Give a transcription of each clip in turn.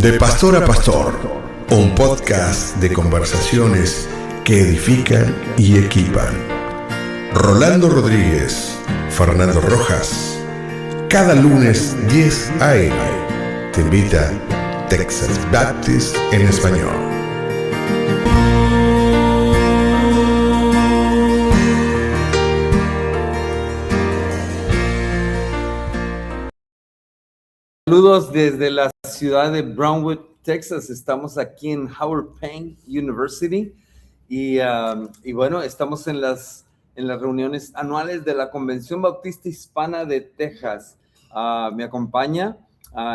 De Pastor a Pastor, un podcast de conversaciones que edifican y equipan. Rolando Rodríguez, Fernando Rojas, cada lunes 10 a.m. te invita Texas Baptist en español. Saludos desde la ciudad de Brownwood, Texas. Estamos aquí en Howard Payne University y bueno, estamos en las reuniones anuales de la Convención Bautista Hispana de Texas. Me acompaña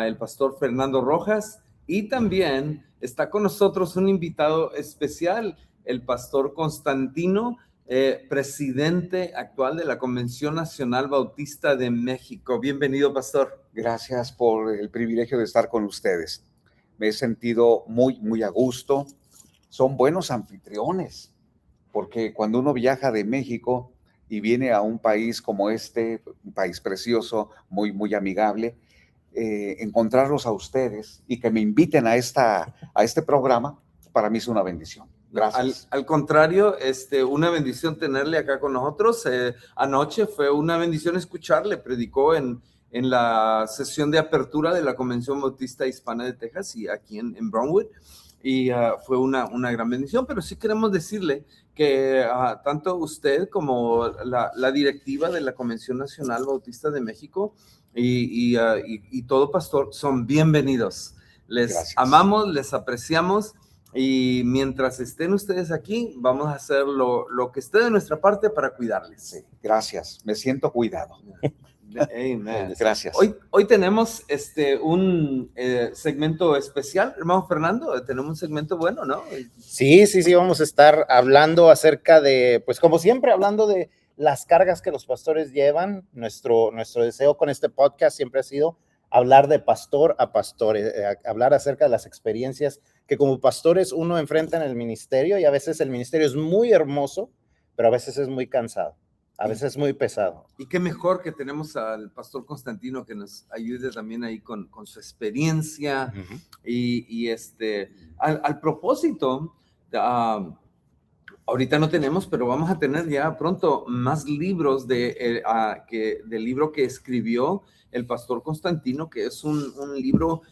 el pastor Fernando Rojas y también está con nosotros un invitado especial, el pastor Constantino, presidente actual de la Convención Nacional Bautista de México. Bienvenido, pastor. Gracias por el privilegio de estar con ustedes. Me he sentido muy a gusto. Son buenos anfitriones, porque cuando uno viaja de México y viene a un país como este, un país precioso, muy amigable, encontrarlos a ustedes y que me inviten a este programa, para mí es una bendición. Gracias. Al contrario, una bendición tenerle acá con nosotros. Anoche fue una bendición escucharle. Predicó en la sesión de apertura de la Convención Bautista Hispana de Texas y aquí en Brownwood. Y fue una gran bendición, pero sí queremos decirle que tanto usted como la directiva de la Convención Nacional Bautista de México y todo pastor son bienvenidos. Les amamos, les apreciamos. Y mientras estén ustedes aquí, vamos a hacer lo que esté de nuestra parte para cuidarles. Sí, gracias, me siento cuidado. Amen. Gracias. Hoy tenemos un segmento especial, hermano Fernando. Tenemos un segmento bueno, ¿no? Sí, vamos a estar hablando acerca de, pues como siempre, hablando de las cargas que los pastores llevan. Nuestro deseo con este podcast siempre ha sido hablar de pastor a pastor, hablar acerca de las experiencias que como pastores uno enfrenta en el ministerio, y a veces el ministerio es muy hermoso, pero a veces es muy cansado, a veces es muy pesado. Y qué mejor que tenemos al pastor Constantino que nos ayude también ahí con su experiencia. Uh-huh. y al propósito, ahorita no tenemos, pero vamos a tener ya pronto más libros del libro que escribió el pastor Constantino, que es un libro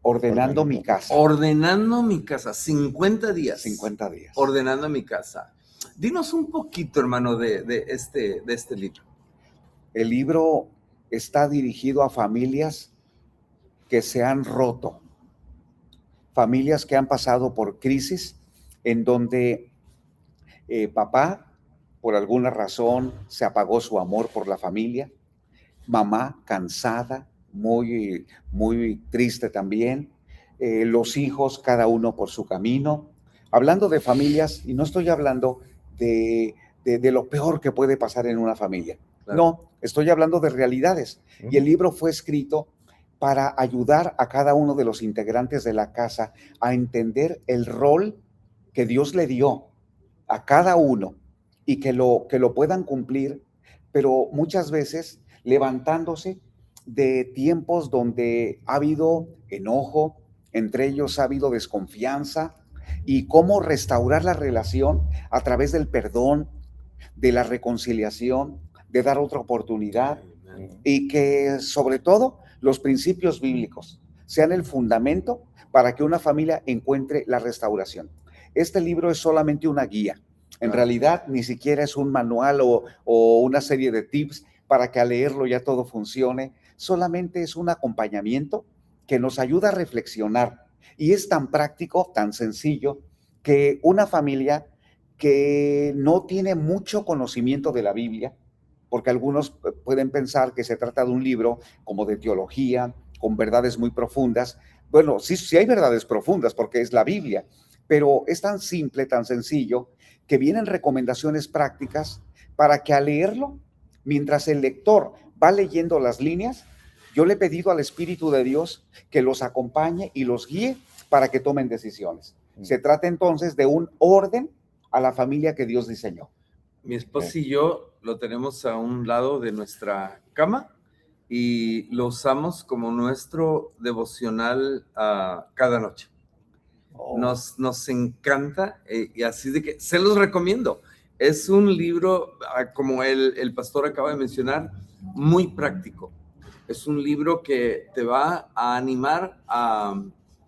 Ordenando mi casa. Ordenando mi casa, 50 días. 50 días. Ordenando mi casa. Dinos un poquito, hermano, de este libro. El libro está dirigido a familias que se han roto, familias que han pasado por crisis, en donde papá, por alguna razón, se apagó su amor por la familia, mamá cansada, muy triste también, los hijos, cada uno por su camino. Hablando de familias, y no estoy hablando de lo peor que puede pasar en una familia. Claro. No, estoy hablando de realidades. Y el libro fue escrito para ayudar a cada uno de los integrantes de la casa a entender el rol que Dios le dio a cada uno y que lo puedan cumplir, pero muchas veces levantándose de tiempos donde ha habido enojo, entre ellos ha habido desconfianza, y cómo restaurar la relación a través del perdón, de la reconciliación, de dar otra oportunidad, y que sobre todo los principios bíblicos sean el fundamento para que una familia encuentre la restauración. Este libro es solamente una guía. En realidad ni siquiera es un manual o una serie de tips para que al leerlo ya todo funcione. Solamente es un acompañamiento que nos ayuda a reflexionar. Y es tan práctico, tan sencillo, que una familia que no tiene mucho conocimiento de la Biblia, porque algunos pueden pensar que se trata de un libro como de teología, con verdades muy profundas. Bueno, sí hay verdades profundas porque es la Biblia, pero es tan simple, tan sencillo, que vienen recomendaciones prácticas para que al leerlo, mientras el lector va leyendo las líneas, yo le he pedido al Espíritu de Dios que los acompañe y los guíe para que tomen decisiones. Se trata entonces de un orden a la familia que Dios diseñó. Mi esposa y yo lo tenemos a un lado de nuestra cama y lo usamos como nuestro devocional cada noche. Nos encanta y así de que se los recomiendo. Es un libro, como el pastor acaba de mencionar, muy práctico. Es un libro que te va a animar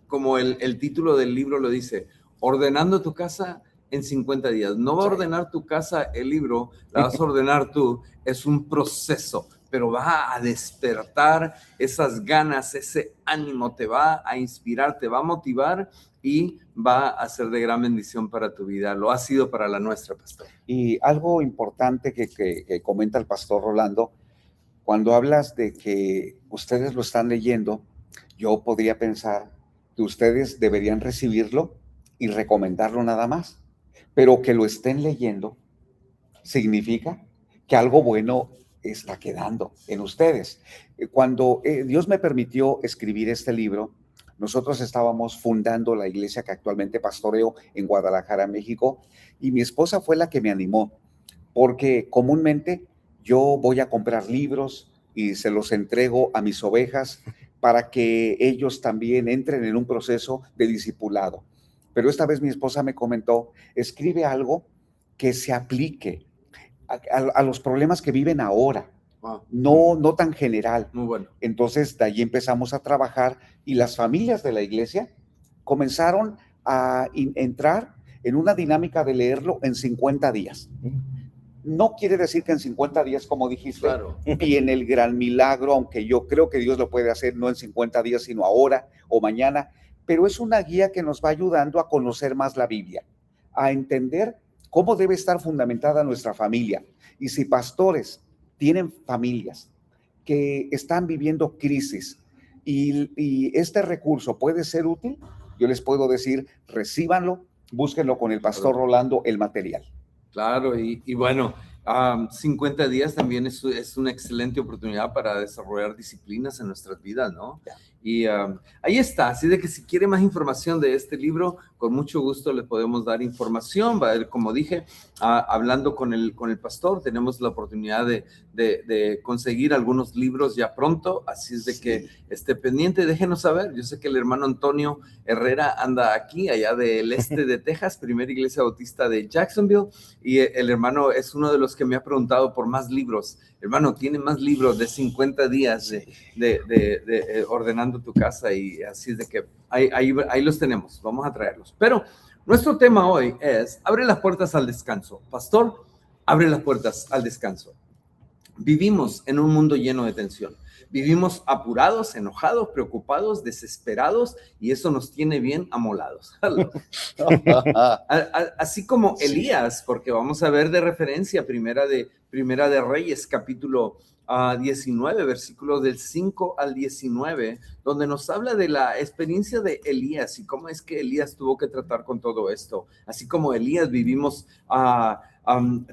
como el título del libro lo dice, ordenando tu casa en 50 días. No va a ordenar tu casa el libro, la vas a ordenar tú. Es un proceso, pero va a despertar esas ganas, ese ánimo, te va a inspirar, te va a motivar y va a ser de gran bendición para tu vida. Lo ha sido para la nuestra, pastor. Y algo importante que comenta el pastor Rolando, cuando hablas de que ustedes lo están leyendo, yo podría pensar que ustedes deberían recibirlo y recomendarlo nada más, pero que lo estén leyendo significa que algo bueno está quedando en ustedes. Cuando Dios me permitió escribir este libro, nosotros estábamos fundando la iglesia que actualmente pastoreo en Guadalajara, México, y mi esposa fue la que me animó, porque comúnmente yo voy a comprar libros y se los entrego a mis ovejas para que ellos también entren en un proceso de discipulado. Pero esta vez mi esposa me comentó, escribe algo que se aplique a los problemas que viven ahora, no tan general. Muy bueno. Entonces, de allí empezamos a trabajar y las familias de la iglesia comenzaron a entrar en una dinámica de leerlo en 50 días. No quiere decir que en 50 días, como dijiste, claro, viene el gran milagro, aunque yo creo que Dios lo puede hacer no en 50 días, sino ahora o mañana, pero es una guía que nos va ayudando a conocer más la Biblia, a entender cómo debe estar fundamentada nuestra familia. Y si pastores tienen familias que están viviendo crisis y este recurso puede ser útil, yo les puedo decir, recíbanlo, búsquenlo con el pastor Rolando, el material. Claro, y bueno, 50 días también es una excelente oportunidad para desarrollar disciplinas en nuestras vidas, ¿no? Y ahí está, así de que si quiere más información de este libro, con mucho gusto le podemos dar información. Como dije, hablando con el pastor, tenemos la oportunidad de conseguir algunos libros ya pronto, así es de que esté pendiente, déjenos saber. Yo sé que el hermano Antonio Herrera anda aquí, allá del este de Texas, Primera Iglesia Bautista de Jacksonville, y el hermano es uno de los que me ha preguntado por más libros. Hermano, tiene más libros de 50 días de ordenando tu casa, y así es de que ahí los tenemos, vamos a traerlos. Pero nuestro tema hoy es, abre las puertas al descanso. Pastor, abre las puertas al descanso. Vivimos en un mundo lleno de tensión. Vivimos apurados, enojados, preocupados, desesperados, y eso nos tiene bien amolados. Así como Elías, porque vamos a ver de referencia Primera de Reyes, capítulo 19, versículos del 5 al 19, donde nos habla de la experiencia de Elías y cómo es que Elías tuvo que tratar con todo esto. Así como Elías vivimos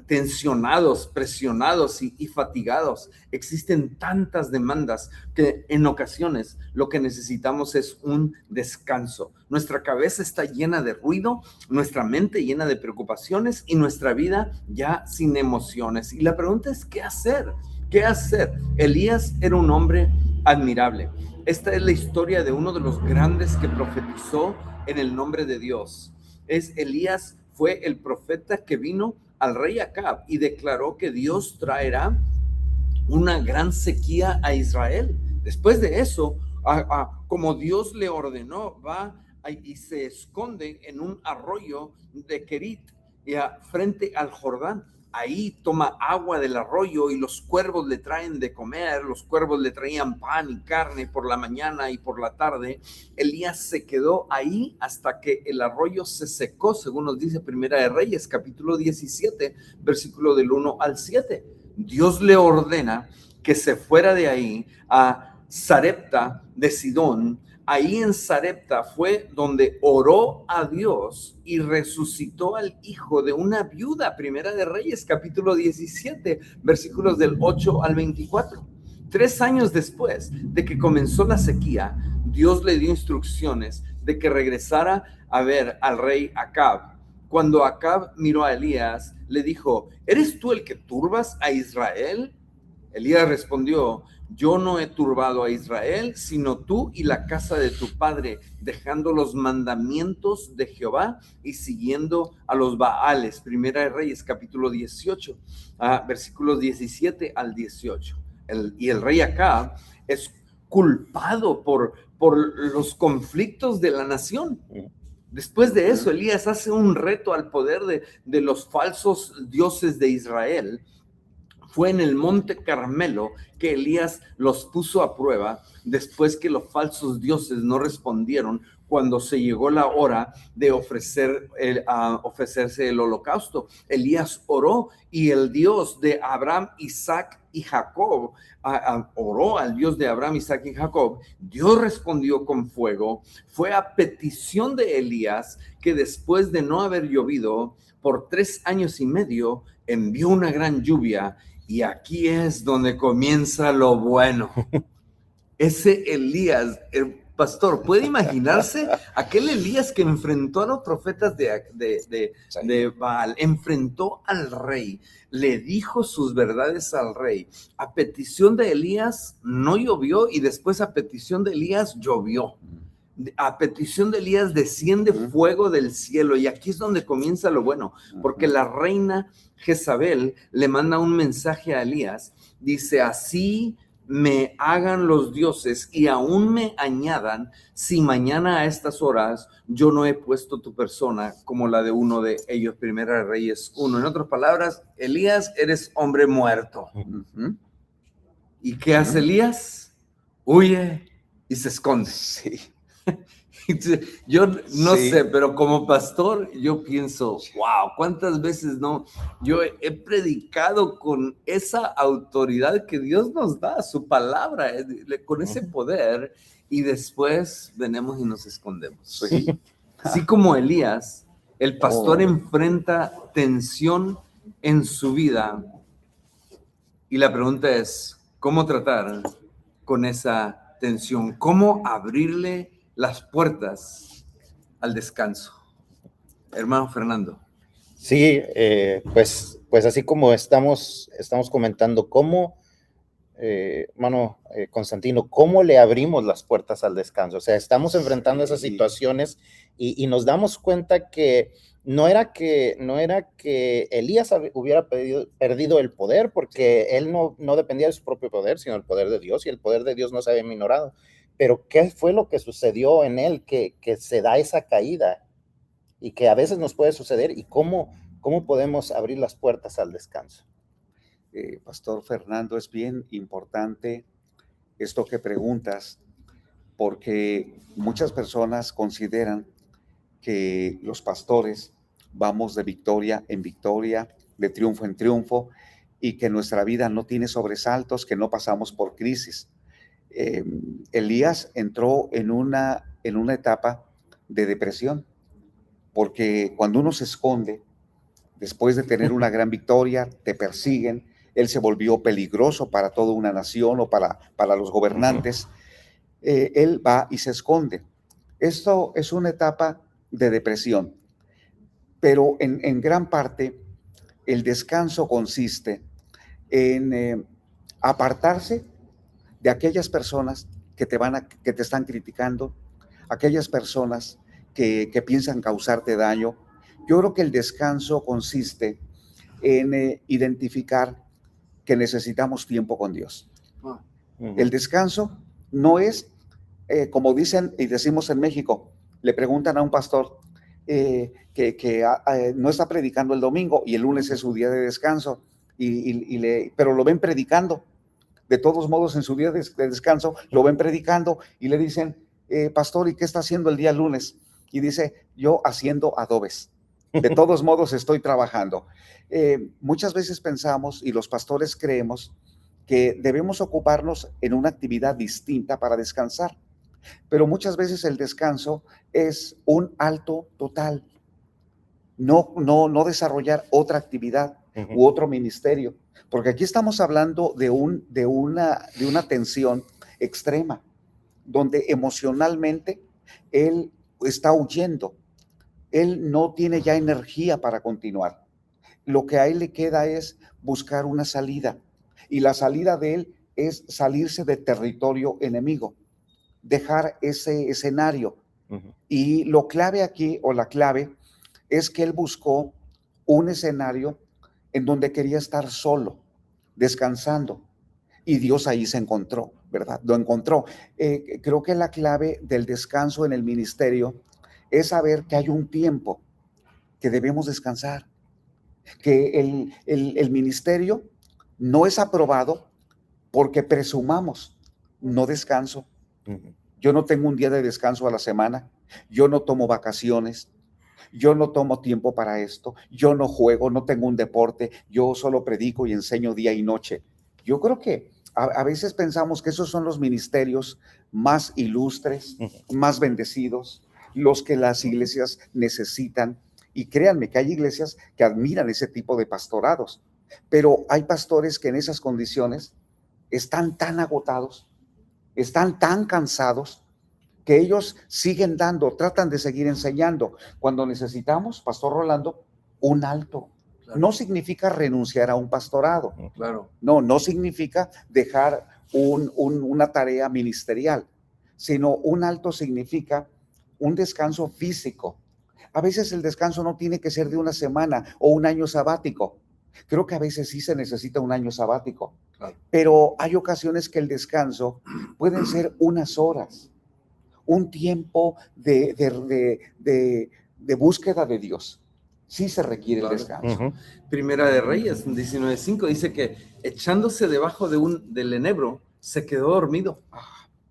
tensionados, presionados y fatigados. Existen tantas demandas que en ocasiones lo que necesitamos es un descanso. Nuestra cabeza está llena de ruido, nuestra mente llena de preocupaciones y nuestra vida ya sin emociones. Y la pregunta es, ¿qué hacer? ¿Qué hacer? Elías era un hombre admirable. Esta es la historia de uno de los grandes que profetizó en el nombre de Dios. Elías fue el profeta que vino al rey Acab y declaró que Dios traerá una gran sequía a Israel. Después de eso, como Dios le ordenó, va y se esconde en un arroyo de Kerit, frente al Jordán. Ahí toma agua del arroyo y los cuervos le traen de comer. Los cuervos le traían pan y carne por la mañana y por la tarde. Elías se quedó ahí hasta que el arroyo se secó, según nos dice Primera de Reyes, capítulo 17, versículo del 1 al 7. Dios le ordena que se fuera de ahí a Sarepta de Sidón. Ahí en Sarepta fue donde oró a Dios y resucitó al hijo de una viuda. Primera de Reyes, capítulo 17, versículos del 8 al 24. 3 años después de que comenzó la sequía, Dios le dio instrucciones de que regresara a ver al rey Acab. Cuando Acab miró a Elías, le dijo, ¿eres tú el que turbas a Israel? Elías respondió, yo no he turbado a Israel, sino tú y la casa de tu padre, dejando los mandamientos de Jehová y siguiendo a los Baales. Primera de Reyes, capítulo 18, versículos 17 al 18. Y el rey Acab es culpado por los conflictos de la nación. Después de eso, Elías hace un reto al poder de los falsos dioses de Israel. Fue en el monte Carmelo que Elías los puso a prueba después que los falsos dioses no respondieron cuando se llegó la hora de ofrecerse el holocausto. Elías oró y el Dios de Abraham, Isaac y Jacob, oró al Dios de Abraham, Isaac y Jacob. Dios respondió con fuego. Fue a petición de Elías que después de no haber llovido por 3 años y medio, envió una gran lluvia. Y aquí es donde comienza lo bueno. Ese Elías, el pastor, ¿puede imaginarse aquel Elías que enfrentó a los profetas de Baal? Enfrentó al rey, le dijo sus verdades al rey. A petición de Elías no llovió y después a petición de Elías llovió. A petición de Elías desciende fuego del cielo, y aquí es donde comienza lo bueno, porque la reina Jezabel le manda un mensaje a Elías, dice: así me hagan los dioses y aún me añadan, si mañana a estas horas yo no he puesto tu persona como la de uno de ellos. Primera de Reyes 1. En otras palabras, Elías, eres hombre muerto. ¿Y qué hace Elías? Huye y se esconde. Sí. Yo no sé, pero como pastor yo pienso, wow, ¿cuántas veces no? Yo he predicado con esa autoridad que Dios nos da, su palabra, con ese poder, y después venimos y nos escondemos. Sí. Así como Elías, el pastor enfrenta tensión en su vida, y la pregunta es, ¿cómo tratar con esa tensión? ¿Cómo abrirle las puertas al descanso? Hermano Fernando. Sí, pues así como estamos comentando, ¿cómo, hermano Constantino, cómo le abrimos las puertas al descanso? O sea, estamos enfrentando esas situaciones y nos damos cuenta que no era que Elías hubiera perdido el poder, porque él no dependía de su propio poder, sino el poder de Dios, y el poder de Dios no se había minorado. Pero ¿qué fue lo que sucedió en él que se da esa caída y que a veces nos puede suceder? ¿Y cómo podemos abrir las puertas al descanso? Pastor Fernando, es bien importante esto que preguntas, porque muchas personas consideran que los pastores vamos de victoria en victoria, de triunfo en triunfo, y que nuestra vida no tiene sobresaltos, que no pasamos por crisis. Elías entró en una etapa de depresión, porque cuando uno se esconde, después de tener una gran victoria, te persiguen, él se volvió peligroso para toda una nación o para los gobernantes, él va y se esconde. Esto es una etapa de depresión, pero en gran parte el descanso consiste en apartarse de aquellas personas que te están criticando, aquellas personas que piensan causarte daño. Yo creo que el descanso consiste en identificar que necesitamos tiempo con Dios. El descanso no es, como dicen y decimos en México, le preguntan a un pastor que no está predicando el domingo y el lunes es su día de descanso, pero lo ven predicando. De todos modos, en su día de descanso, lo ven predicando y le dicen, pastor, ¿y qué está haciendo el día lunes? Y dice, yo haciendo adobes. De todos modos, estoy trabajando. Muchas veces pensamos, y los pastores creemos, que debemos ocuparnos en una actividad distinta para descansar. Pero muchas veces el descanso es un alto total. No desarrollar otra actividad u otro ministerio. Porque aquí estamos hablando de una tensión extrema, donde emocionalmente él está huyendo. Él no tiene ya energía para continuar. Lo que a él le queda es buscar una salida. Y la salida de él es salirse de territorio enemigo, dejar ese escenario. Y lo clave aquí, o la clave, es que él buscó un escenario en donde quería estar solo, descansando, y Dios ahí se encontró, ¿verdad? Lo encontró. Creo que la clave del descanso en el ministerio es saber que hay un tiempo que debemos descansar, que el ministerio no es aprobado porque presumamos, no descanso. Yo no tengo un día de descanso a la semana, yo no tomo vacaciones, yo no tomo tiempo para esto, yo no juego, no tengo un deporte, yo solo predico y enseño día y noche. Yo creo que a veces pensamos que esos son los ministerios más ilustres, más bendecidos, los que las iglesias necesitan. Y créanme que hay iglesias que admiran ese tipo de pastorados, pero hay pastores que en esas condiciones están tan agotados, están tan cansados, que ellos siguen dando, tratan de seguir enseñando. Cuando necesitamos, Pastor Rolando, un alto. Claro. No significa renunciar a un pastorado. Claro. No significa dejar una tarea ministerial, sino un alto significa un descanso físico. A veces el descanso no tiene que ser de una semana o un año sabático. Creo que a veces sí se necesita un año sabático, claro. Pero hay ocasiones que el descanso pueden ser unas horas, un tiempo de búsqueda de Dios. Sí se requiere el descanso. Primera de Reyes 19:5 dice que echándose debajo del enebro se quedó dormido,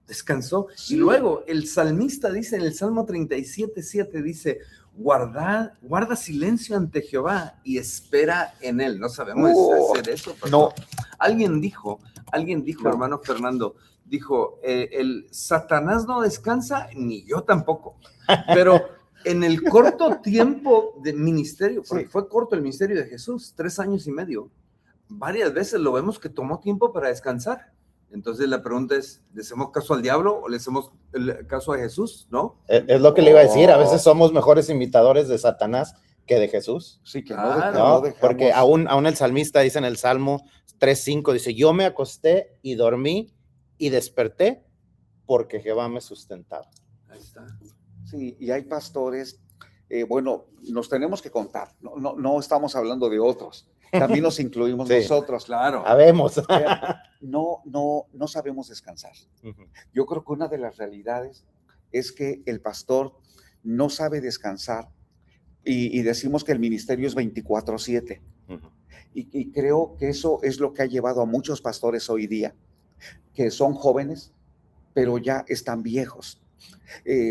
descansó. Sí. Y luego el salmista dice en el Salmo 37:7 dice: guarda silencio ante Jehová y espera en él. No sabemos hacer eso, pero no. Alguien dijo, no. Hermano Fernando, dijo, el Satanás no descansa, ni yo tampoco, pero en el corto tiempo de ministerio, porque sí, fue corto el ministerio de Jesús, 3 años y medio, varias veces lo vemos que tomó tiempo para descansar. Entonces la pregunta es, ¿le hacemos caso al diablo o le hacemos el caso a Jesús? ¿No? Es lo que le iba a decir, a veces somos mejores imitadores de Satanás que de Jesús. Sí, que no dejamos. Porque aún el salmista dice en el Salmo 3:5, dice, yo me acosté y dormí y desperté porque Jehová me sustentaba. Ahí está. Sí, y hay pastores, bueno, nos tenemos que contar, no estamos hablando de otros, también nos incluimos sí, nosotros. Claro. Sabemos. No sabemos descansar. Yo creo que una de las realidades es que el pastor no sabe descansar y decimos que el ministerio es 24/7. Y creo que eso es lo que ha llevado a muchos pastores hoy día, que son jóvenes, pero ya están viejos.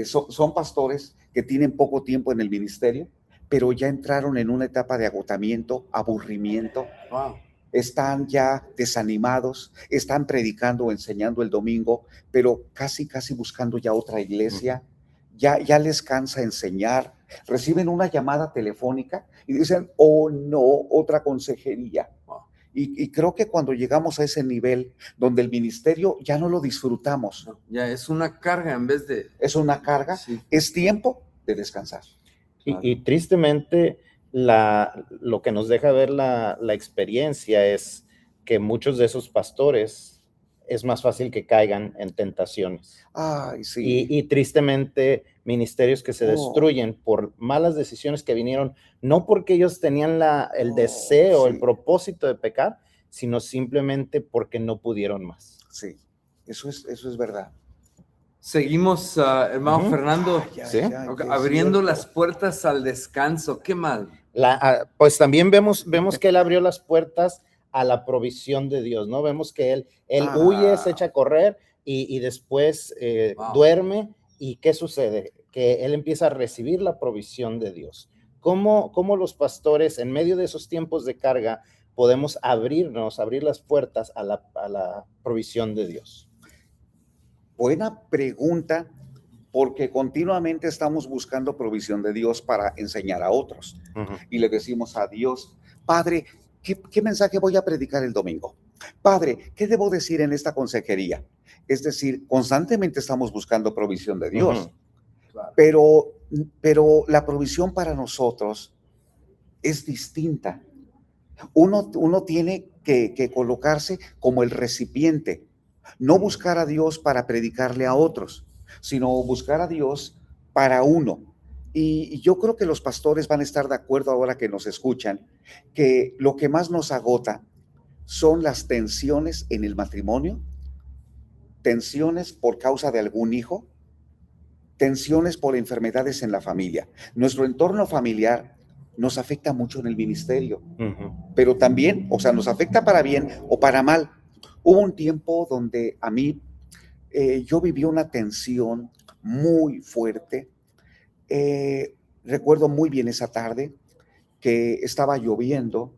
Son pastores que tienen poco tiempo en el ministerio, pero ya entraron en una etapa de agotamiento, aburrimiento. Wow. Están ya desanimados, están predicando o enseñando el domingo, pero casi buscando ya otra iglesia. Ya les cansa enseñar, reciben una llamada telefónica y dicen, oh no, otra consejería. Y creo que cuando llegamos a ese nivel donde el ministerio ya no lo disfrutamos. Ya es una carga en vez de... Es una carga, sí. Es tiempo de descansar. Y tristemente lo que nos deja ver la experiencia es que muchos de esos pastores es más fácil que caigan en tentaciones. Ay, sí. Y tristemente ministerios que se destruyen por malas decisiones que vinieron, no porque ellos tenían el deseo, sí, el propósito de pecar, sino simplemente porque no pudieron más. Sí, eso es verdad. Seguimos, hermano Fernando, ¿sí? Abriendo las puertas al descanso. ¿Qué más? Pues también vemos que él abrió las puertas a la provisión de Dios, ¿no? Vemos que él huye, se echa a correr y después duerme. ¿Y qué sucede? Que él empieza a recibir la provisión de Dios. ¿Cómo los pastores, en medio de esos tiempos de carga, podemos abrir las puertas a la provisión de Dios? Buena pregunta, porque continuamente estamos buscando provisión de Dios para enseñar a otros. Y le decimos a Dios, Padre, ¿qué mensaje voy a predicar el domingo? Padre, ¿qué debo decir en esta consejería? Es decir, constantemente estamos buscando provisión de Dios. Claro. Pero la provisión para nosotros es distinta. Uno tiene que colocarse como el recipiente No buscar a Dios para predicarle a otros, sino buscar a Dios para uno. Y yo creo que los pastores van a estar de acuerdo ahora que nos escuchan, que lo que más nos agota son las tensiones en el matrimonio, tensiones por causa de algún hijo, tensiones por enfermedades en la familia. Nuestro entorno familiar nos afecta mucho en el ministerio, pero también, o sea, nos afecta para bien o para mal. Hubo un tiempo donde a mí, yo viví una tensión muy fuerte. Recuerdo muy bien esa tarde que estaba lloviendo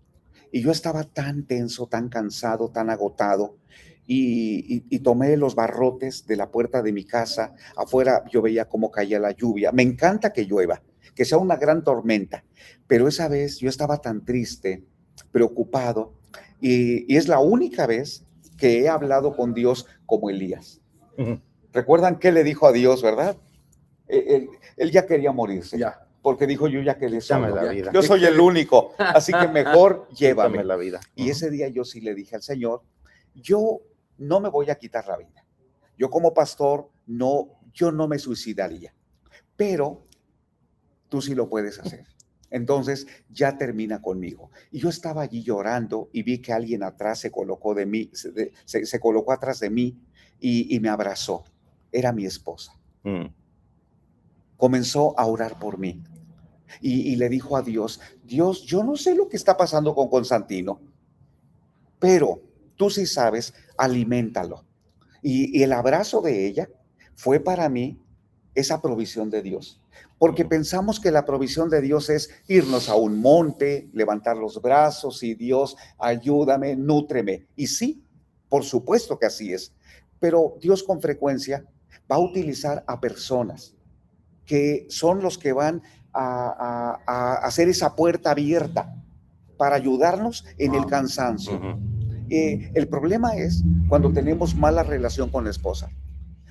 y yo estaba tan tenso, tan cansado, tan agotado, y tomé los barrotes de la puerta de mi casa. Afuera yo veía cómo caía la lluvia. Me encanta que llueva, que sea una gran tormenta, pero esa vez yo estaba tan triste, preocupado, y es la única vez que he hablado con Dios como Elías. ¿Recuerdan qué le dijo a Dios, verdad? Él ya quería morirse. Ya. Porque dijo, yo ya quedé solo. La vida. Yo soy el único, así que mejor llévame. La vida. Y ese día yo sí le dije al Señor, yo no me voy a quitar la vida. Yo como pastor, yo no me suicidaría. Pero tú sí lo puedes hacer. Entonces ya termina conmigo. Y yo estaba allí llorando y vi que alguien atrás se colocó de mí, se colocó atrás de mí y me abrazó. Era mi esposa. Comenzó a orar por mí y le dijo a Dios, Dios, yo no sé lo que está pasando con Constantino, pero tú sí sabes, aliméntalo. Y el abrazo de ella fue para mí esa provisión de Dios, porque pensamos que la provisión de Dios es irnos a un monte, levantar los brazos y Dios, ayúdame, nútreme. Y sí, por supuesto que así es, pero Dios con frecuencia va a utilizar a personas que son los que van a hacer esa puerta abierta para ayudarnos en el cansancio. El problema es cuando tenemos mala relación con la esposa,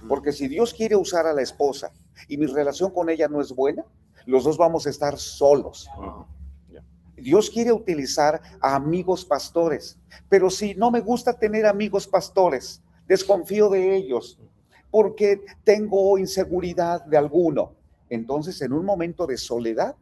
porque si Dios quiere usar a la esposa y mi relación con ella no es buena, los dos vamos a estar solos. Dios quiere utilizar a amigos pastores, pero si no me gusta tener amigos pastores, desconfío de ellos porque tengo inseguridad de alguno, entonces en un momento de soledad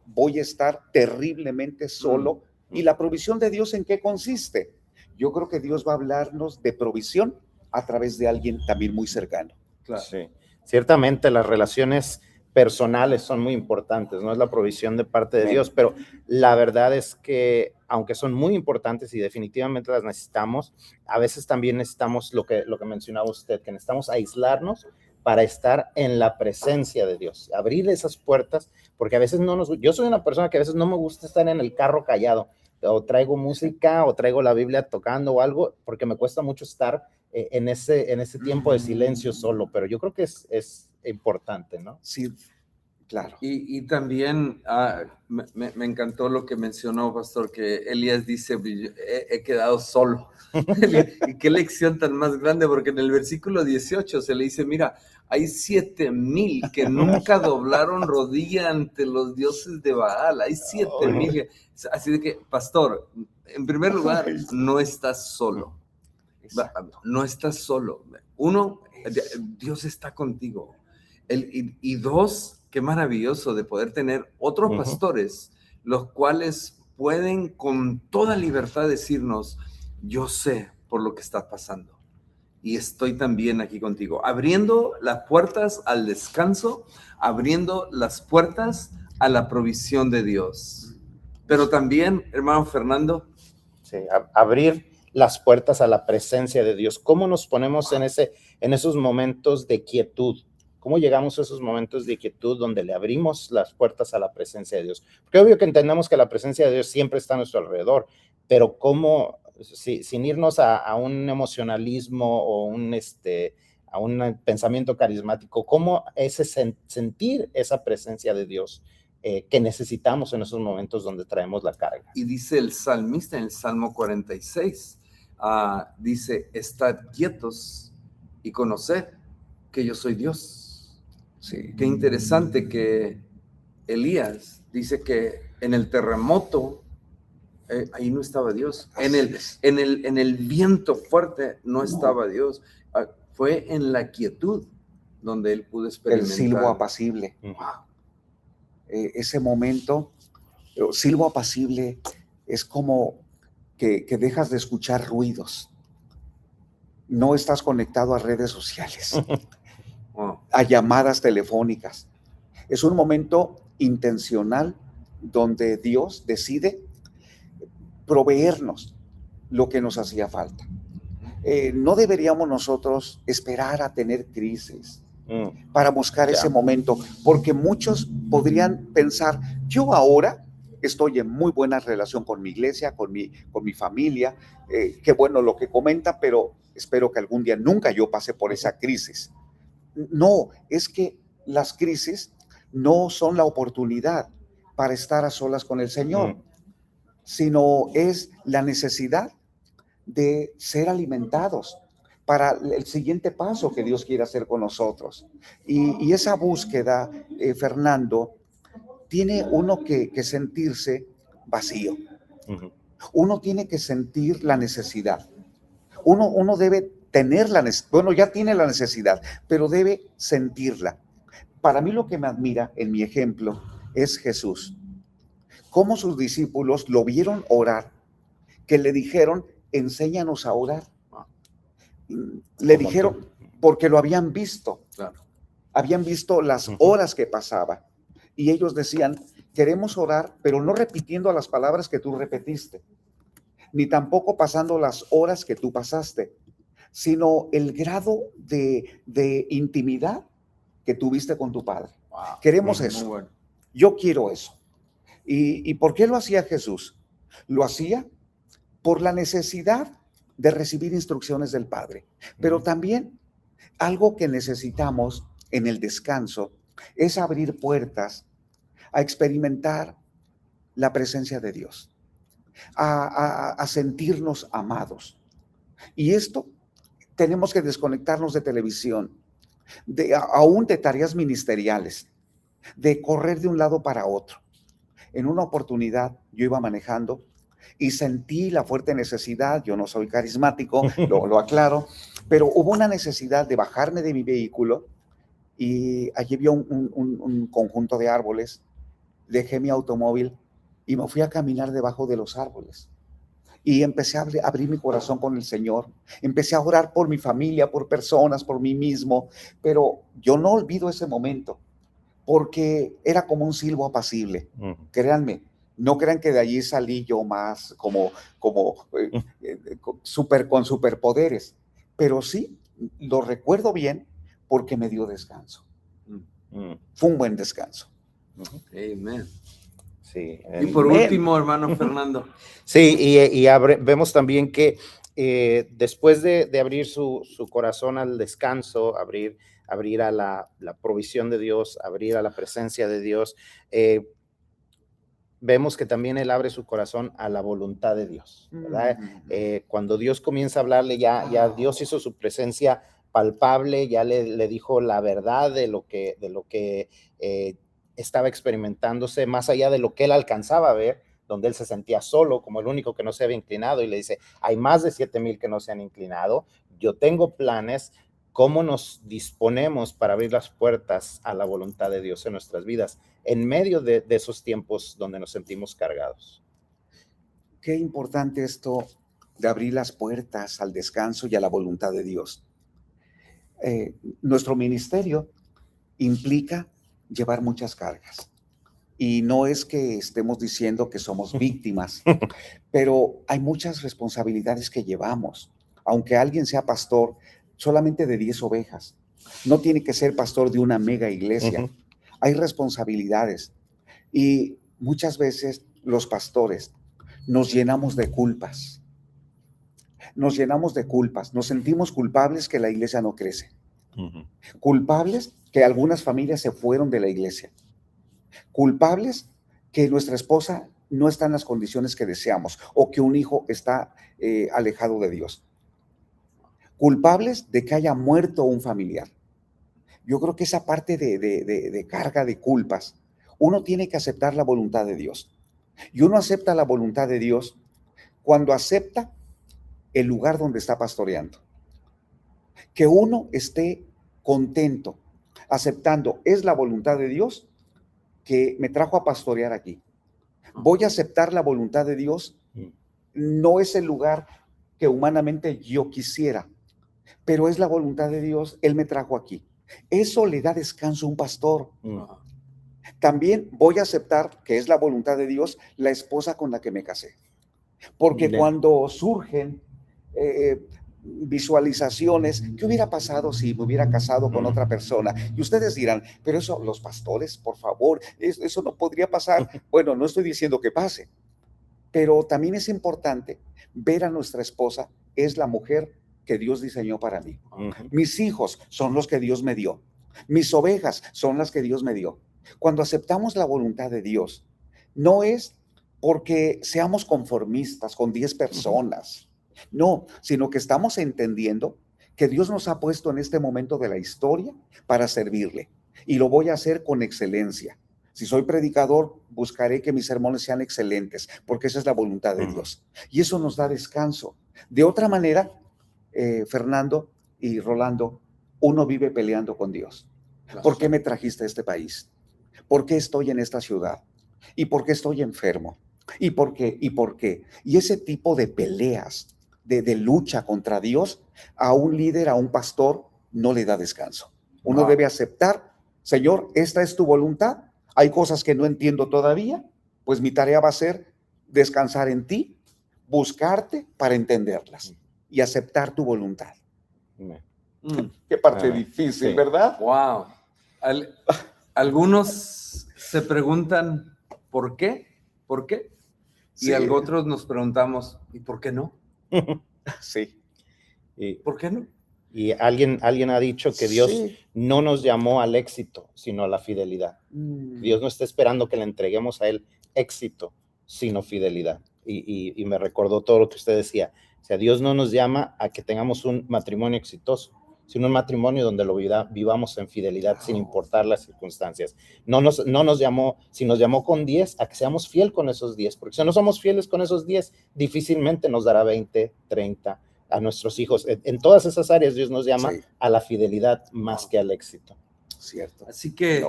voy a estar terriblemente solo. ¿Y la provisión de Dios en qué consiste? Yo creo que Dios va a hablarnos de provisión a través de alguien también muy cercano. Claro. Sí, ciertamente las relaciones personales son muy importantes, no es la provisión de parte de Dios, pero la verdad es que aunque son muy importantes y definitivamente las necesitamos, a veces también necesitamos lo que mencionaba usted, que necesitamos aislarnos para estar en la presencia de Dios, abrir esas puertas, porque a veces yo soy una persona que a veces no me gusta estar en el carro callado, o traigo música, o traigo la Biblia tocando o algo, porque me cuesta mucho estar en ese tiempo de silencio solo, pero yo creo que es importante, ¿no? Sí, claro. Y también me encantó lo que mencionó, pastor, que Elías dice, he quedado solo. Y qué lección tan más grande, porque en el versículo 18 se le dice, mira, hay 7,000 que nunca doblaron rodilla ante los dioses de Baal, hay 7,000. Así de que, pastor, en primer lugar, no estás solo. No estás solo. Uno, Dios está contigo. Y dos, qué maravilloso de poder tener otros pastores, los cuales pueden con toda libertad decirnos, yo sé por lo que estás pasando y estoy también aquí contigo, abriendo las puertas al descanso, abriendo las puertas a la provisión de Dios. Pero también, hermano Fernando, sí, abrir las puertas a la presencia de Dios. ¿Cómo nos ponemos en esos momentos de quietud? ¿Cómo llegamos a esos momentos de quietud donde le abrimos las puertas a la presencia de Dios? Porque obvio que entendemos que la presencia de Dios siempre está a nuestro alrededor, pero ¿cómo, sin irnos a un emocionalismo o a un pensamiento carismático, cómo sentir esa presencia de Dios que necesitamos en esos momentos donde traemos la carga? Y dice el salmista en el Salmo 46, dice, estad quietos y conoced que yo soy Dios. Sí, qué interesante que Elías dice que en el terremoto ahí no estaba Dios. Así es. En el viento fuerte no estaba Dios. Fue en la quietud donde él pudo El experimentar. silbo apacible. Wow. Ese momento, silbo apacible es como que dejas de escuchar ruidos. No estás conectado a redes sociales, Wow. a llamadas telefónicas. Es un momento intencional donde Dios decide proveernos lo que nos hacía falta. No deberíamos nosotros esperar a tener crisis para buscar ese momento, porque muchos podrían pensar, yo ahora estoy en muy buena relación con mi iglesia, con mi familia, qué bueno lo que comenta, pero espero que algún día nunca yo pase por esa crisis. No, es que las crisis no son la oportunidad para estar a solas con el Señor, sino es la necesidad de ser alimentados para el siguiente paso que Dios quiere hacer con nosotros. Y esa búsqueda, Fernando, tiene uno que sentirse vacío. Uno tiene que sentir la necesidad. Uno debe tener la necesidad, bueno, ya tiene la necesidad, pero debe sentirla. Para mí lo que me admira en mi ejemplo es Jesús. Cómo sus discípulos lo vieron orar, que le dijeron, enséñanos a orar. Le dijeron, porque lo habían visto. Claro. Habían visto las horas que pasaba. Y ellos decían, queremos orar, pero no repitiendo las palabras que tú repetiste, ni tampoco pasando las horas que tú pasaste, sino el grado de intimidad que tuviste con tu Padre. Wow. Queremos Muy eso. bueno. Yo quiero eso. ¿Y por qué lo hacía Jesús? Lo hacía por la necesidad de recibir instrucciones del Padre. Pero también algo que necesitamos en el descanso es abrir puertas a experimentar la presencia de Dios, a sentirnos amados. Y esto tenemos que desconectarnos de televisión, aún de tareas ministeriales, de correr de un lado para otro. En una oportunidad yo iba manejando y sentí la fuerte necesidad, yo no soy carismático, lo aclaro, pero hubo una necesidad de bajarme de mi vehículo y allí vi un conjunto de árboles, dejé mi automóvil y me fui a caminar debajo de los árboles. Y empecé a abrir mi corazón con el Señor, empecé a orar por mi familia, por personas, por mí mismo, pero yo no olvido ese momento, porque era como un silbo apacible. Créanme, no crean que de allí salí yo más como con superpoderes, pero sí, lo recuerdo bien porque me dio descanso. Fue un buen descanso. Amen. Sí. Y por último, hermano Fernando. Sí, y vemos también que después de abrir su corazón al descanso, abrir a la provisión de Dios, abrir a la presencia de Dios, vemos que también él abre su corazón a la voluntad de Dios, ¿verdad? Cuando Dios comienza a hablarle, ya Dios hizo su presencia palpable, ya le dijo la verdad de lo que estaba experimentándose, más allá de lo que él alcanzaba a ver, donde él se sentía solo, como el único que no se había inclinado, y le dice, hay más de 7,000 que no se han inclinado, yo tengo planes. ¿Cómo nos disponemos para abrir las puertas a la voluntad de Dios en nuestras vidas en medio de esos tiempos donde nos sentimos cargados? Qué importante esto de abrir las puertas al descanso y a la voluntad de Dios. Nuestro ministerio implica llevar muchas cargas. Y no es que estemos diciendo que somos víctimas, pero hay muchas responsabilidades que llevamos. Aunque alguien sea pastor solamente de 10 ovejas, no tiene que ser pastor de una mega iglesia. Hay responsabilidades y muchas veces los pastores nos llenamos de culpas. Nos sentimos culpables que la iglesia no crece. Culpables que algunas familias se fueron de la iglesia. Culpables que nuestra esposa no está en las condiciones que deseamos o que un hijo está alejado de Dios. Culpables de que haya muerto un familiar. Yo creo que esa parte de carga de culpas, uno tiene que aceptar la voluntad de Dios. Y uno acepta la voluntad de Dios cuando acepta el lugar donde está pastoreando. Que uno esté contento, aceptando, es la voluntad de Dios que me trajo a pastorear aquí. Voy a aceptar la voluntad de Dios, no es el lugar que humanamente yo quisiera, pero es la voluntad de Dios, Él me trajo aquí. Eso le da descanso a un pastor. También voy a aceptar que es la voluntad de Dios la esposa con la que me casé. Porque cuando surgen visualizaciones, ¿qué hubiera pasado si me hubiera casado con otra persona? Y ustedes dirán, pero eso, los pastores, por favor, eso no podría pasar. Bueno, no estoy diciendo que pase, pero también es importante ver a nuestra esposa, es la mujer que Dios diseñó para mí. Mis hijos son los que Dios me dio. Mis ovejas son las que Dios me dio. Cuando aceptamos la voluntad de Dios, no es porque seamos conformistas con 10 personas, no, sino que estamos entendiendo que Dios nos ha puesto en este momento de la historia para servirle, y lo voy a hacer con excelencia. Si soy predicador, buscaré que mis sermones sean excelentes, porque esa es la voluntad de Dios, y eso nos da descanso. De otra manera, Fernando y Rolando, uno vive peleando con Dios. ¿Por qué me trajiste a este país? ¿Por qué estoy en esta ciudad? ¿Y por qué estoy enfermo? ¿Y por qué? ¿Y por qué? Y ese tipo de peleas, de lucha contra Dios, a un líder, a un pastor, no le da descanso. Uno debe aceptar, Señor, esta es tu voluntad. Hay cosas que no entiendo todavía, pues mi tarea va a ser descansar en ti, buscarte para entenderlas y aceptar tu voluntad. Qué parte difícil, ¿verdad? Wow. Algunos se preguntan, ¿por qué? ¿Por qué? Y otros nos preguntamos, ¿y por qué no? Sí. ¿Por qué no? Y alguien ha dicho que Dios no nos llamó al éxito, sino a la fidelidad. Dios no está esperando que le entreguemos a Él éxito, sino fidelidad. Y me recordó todo lo que usted decía. O sea, Dios no nos llama a que tengamos un matrimonio exitoso, sino un matrimonio donde lo vivamos en fidelidad sin importar las circunstancias. No nos llamó, si nos llamó con 10, a que seamos fiel con esos 10, porque si no somos fieles con esos 10, difícilmente nos dará 20, 30 a nuestros hijos. En todas esas áreas Dios nos llama a la fidelidad más que al éxito. Cierto. Así que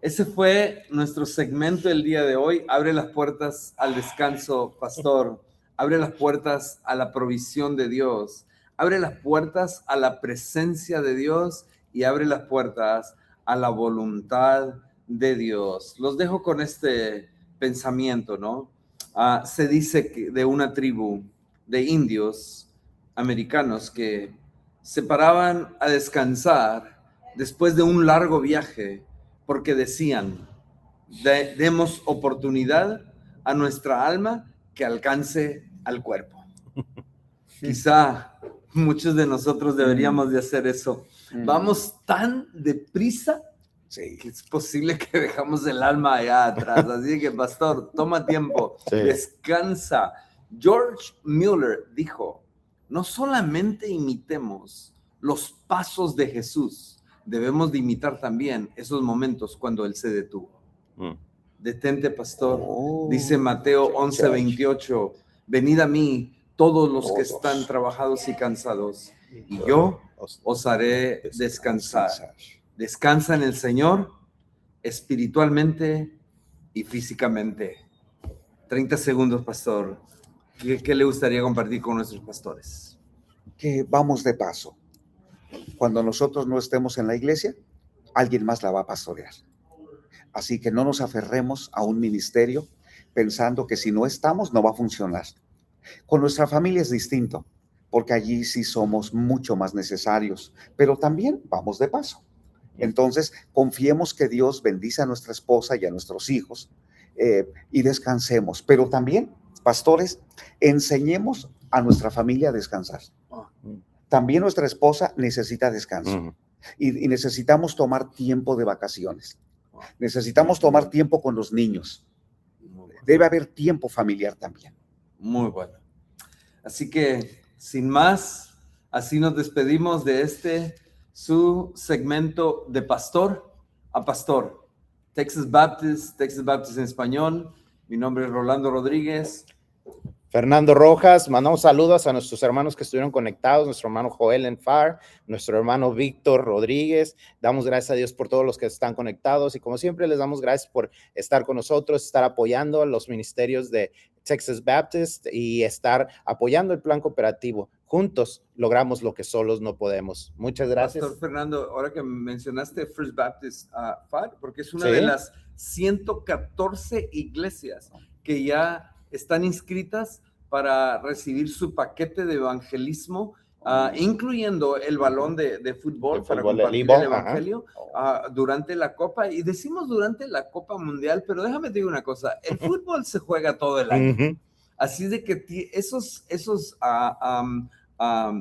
ese fue nuestro segmento el día de hoy. Abre las puertas al descanso, pastor. Abre las puertas a la provisión de Dios. Abre las puertas a la presencia de Dios y abre las puertas a la voluntad de Dios. Los dejo con este pensamiento, ¿no? Se dice que de una tribu de indios americanos que se paraban a descansar después de un largo viaje porque decían, demos oportunidad a nuestra alma que alcance al cuerpo. Quizá muchos de nosotros deberíamos de hacer eso. Vamos tan deprisa que es posible que dejamos el alma allá atrás. Así que, pastor, toma tiempo, descansa. George Mueller dijo, no solamente imitemos los pasos de Jesús, debemos de imitar también esos momentos cuando Él se detuvo. Detente, pastor. Dice Mateo 11:28, venid a mí todos los que están trabajados y cansados, y yo os haré descansar. Descansa en el Señor, espiritualmente y físicamente. 30 segundos, pastor. ¿Qué le gustaría compartir con nuestros pastores? Que vamos de paso. Cuando nosotros no estemos en la iglesia, alguien más la va a pastorear. Así que no nos aferremos a un ministerio pensando que si no estamos no va a funcionar. Con nuestra familia es distinto, porque allí sí somos mucho más necesarios, pero también vamos de paso. Entonces, confiemos que Dios bendice a nuestra esposa y a nuestros hijos y descansemos. Pero también, pastores, enseñemos a nuestra familia a descansar. También nuestra esposa necesita descanso y necesitamos tomar tiempo de vacaciones. Necesitamos tomar tiempo con los niños. Debe haber tiempo familiar también. Muy bueno. Así que, sin más, así nos despedimos de su segmento de pastor a pastor. Texas Baptist en español. Mi nombre es Rolando Rodríguez. Fernando Rojas, mandamos saludos a nuestros hermanos que estuvieron conectados, nuestro hermano Joel en FAR, nuestro hermano Víctor Rodríguez. Damos gracias a Dios por todos los que están conectados y como siempre les damos gracias por estar con nosotros, estar apoyando a los ministerios de Texas Baptist y estar apoyando el plan cooperativo. Juntos logramos lo que solos no podemos. Muchas gracias. Pastor Fernando, ahora que mencionaste First Baptist FAR, porque es una de las 114 iglesias que ya están inscritas para recibir su paquete de evangelismo, incluyendo el balón de fútbol para compartir el evangelio durante la Copa. Y decimos durante la Copa Mundial, pero déjame decir una cosa, el fútbol se juega todo el año. Así de que esos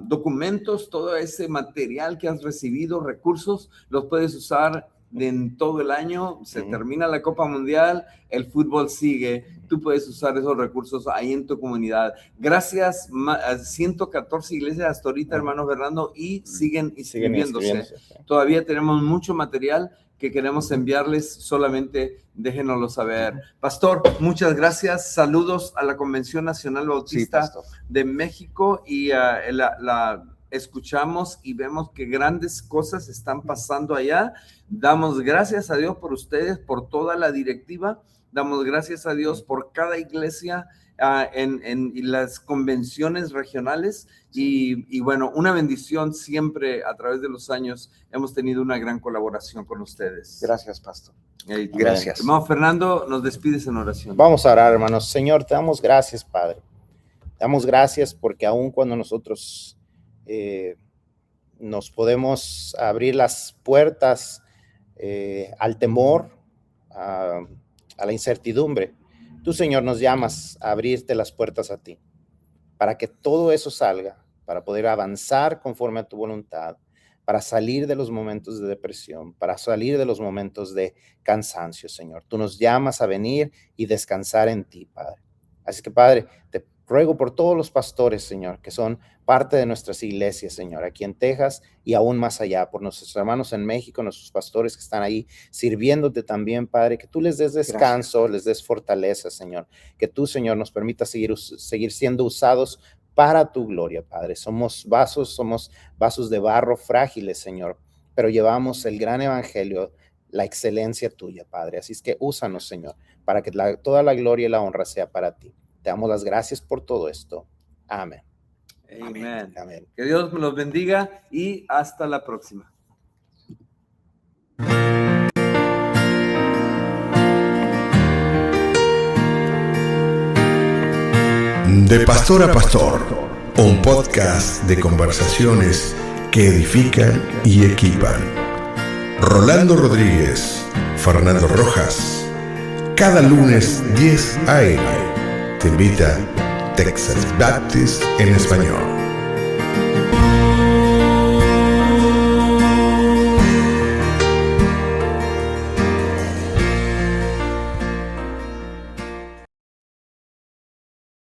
documentos, todo ese material que has recibido, recursos, los puedes usar en todo el año. Se termina la Copa Mundial, el fútbol sigue, tú puedes usar esos recursos ahí en tu comunidad. Gracias a 114 iglesias hasta ahorita, hermano Fernando, y siguen inscribiéndose. Todavía tenemos mucho material que queremos enviarles, solamente déjenoslo saber. Pastor, muchas gracias, saludos a la Convención Nacional Bautista de México y la escuchamos y vemos que grandes cosas están pasando allá. Damos gracias a Dios por ustedes, por toda la directiva. Damos gracias a Dios por cada iglesia en las convenciones regionales. Y bueno, una bendición siempre a través de los años. Hemos tenido una gran colaboración con ustedes. Gracias, pastor. Gracias. Hermano Fernando, nos despides en oración. Vamos a orar, hermanos. Señor, te damos gracias, Padre. Te damos gracias porque aun cuando nosotros nos podemos abrir las puertas al temor, a la incertidumbre, tú, Señor, nos llamas a abrirte las puertas a ti, para que todo eso salga, para poder avanzar conforme a tu voluntad, para salir de los momentos de depresión, para salir de los momentos de cansancio, Señor. Tú nos llamas a venir y descansar en ti, Padre. Así que, Padre, te ruego por todos los pastores, Señor, que son parte de nuestras iglesias, Señor, aquí en Texas y aún más allá, por nuestros hermanos en México, nuestros pastores que están ahí sirviéndote también, Padre, que tú les des descanso, les des fortaleza, Señor, que tú, Señor, nos permitas seguir siendo usados para tu gloria, Padre. Somos vasos de barro frágiles, Señor, pero llevamos el gran evangelio, la excelencia tuya, Padre. Así es que úsanos, Señor, para que toda la gloria y la honra sea para ti. Te damos las gracias por todo esto. Amén. Amén. Amén. Que Dios me los bendiga y hasta la próxima. De Pastor a Pastor, un podcast de conversaciones que edifican y equipan. Rolando Rodríguez, Fernando Rojas, cada lunes 10 a.m. Te invita Texas Baptist en español.